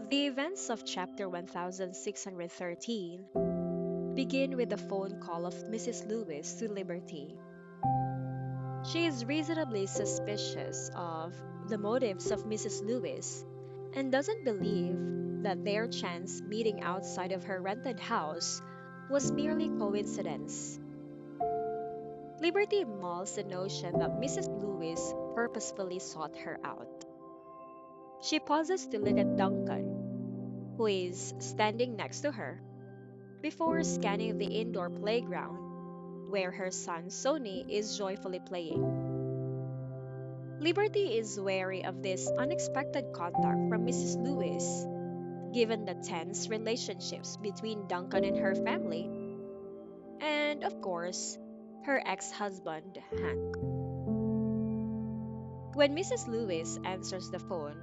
The events of chapter 1613 begin with the phone call of Mrs. Lewis to Liberty. She is reasonably suspicious of the motives of Mrs. Lewis and doesn't believe that their chance meeting outside of her rented house was merely coincidence. Liberty mulls the notion that Mrs. Lewis purposefully sought her out. She pauses to look at Duncan, who is standing next to her, before scanning the indoor playground where her son Sonny is joyfully playing. Liberty is wary of this unexpected contact from Mrs. Lewis, given the tense relationships between Duncan and her family, and of course, her ex husband, Hank. When Mrs. Lewis answers the phone,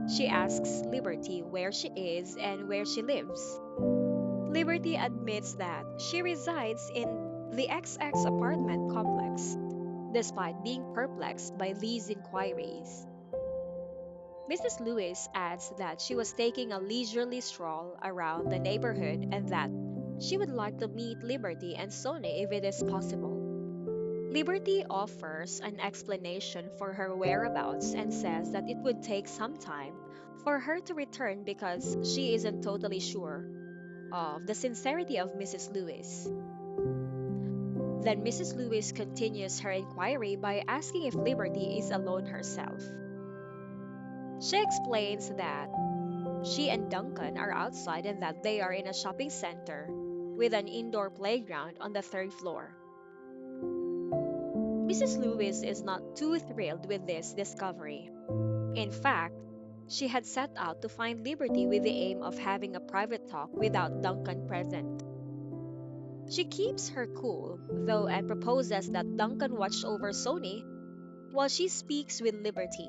she asks Liberty where she is and where she lives. Liberty admits that she resides in the XX apartment complex, despite being perplexed by these inquiries. Mrs. Lewis adds that she was taking a leisurely stroll around the neighborhood and that she would like to meet Liberty and Sonny if it is possible. Liberty offers an explanation for her whereabouts and says that it would take some time for her to return because she isn't totally sure of the sincerity of Mrs. Lewis. Then Mrs. Lewis continues her inquiry by asking if Liberty is alone herself. She explains that she and Duncan are outside and that they are in a shopping center with an indoor playground on the third floor. Mrs. Lewis is not too thrilled with this discovery. In fact, she had set out to find Liberty with the aim of having a private talk without Duncan present. She keeps her cool, though, and proposes that Duncan watch over Sony while she speaks with Liberty.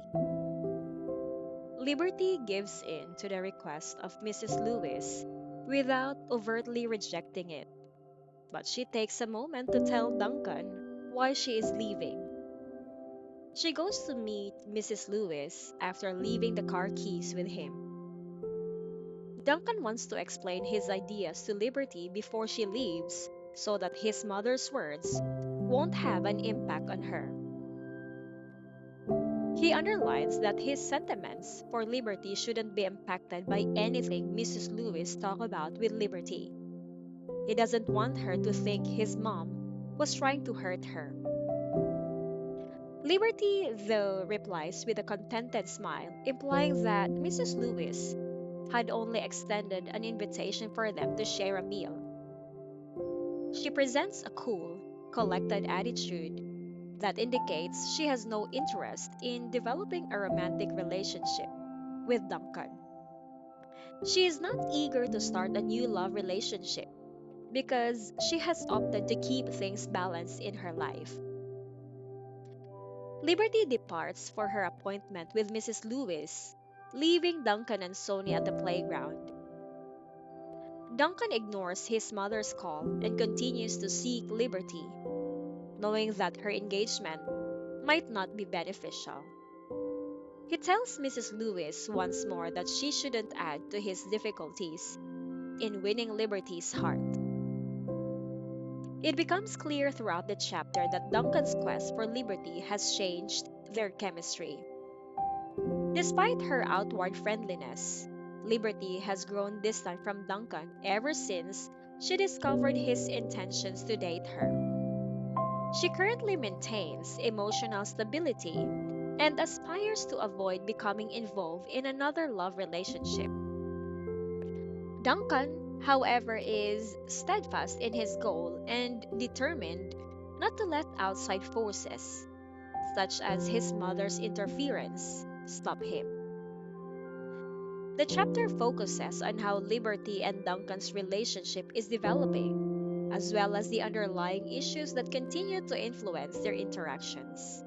Liberty gives in to the request of Mrs. Lewis without overtly rejecting it, but she takes a moment to tell Duncan why she is leaving. She goes to meet Mrs. Lewis after leaving the car keys with him. Duncan wants to explain his ideas to Liberty before she leaves so that his mother's words won't have an impact on her. He underlines that his sentiments for Liberty shouldn't be impacted by anything Mrs. Lewis talked about with Liberty. He doesn't want her to think his mom was trying to hurt her. Liberty, though, replies with a contented smile, implying that Mrs. Lewis had only extended an invitation for them to share a meal. She presents a cool, collected attitude that indicates she has no interest in developing a romantic relationship with Duncan. She is not eager to start a new love relationship because she has opted to keep things balanced in her life. Liberty departs for her appointment with Mrs. Lewis, leaving Duncan and Sonia at the playground. Duncan ignores his mother's call and continues to seek Liberty, knowing that her engagement might not be beneficial. He tells Mrs. Lewis once more that she shouldn't add to his difficulties in winning Liberty's heart. It becomes clear throughout the chapter that Duncan's quest for Liberty has changed their chemistry. Despite her outward friendliness, Liberty has grown distant from Duncan ever since she discovered his intentions to date her. She currently maintains emotional stability and aspires to avoid becoming involved in another love relationship. Duncan, however, is steadfast in his goal and determined not to let outside forces, such as his mother's interference, stop him. The chapter focuses on how Liberty and Duncan's relationship is developing, as well as the underlying issues that continue to influence their interactions.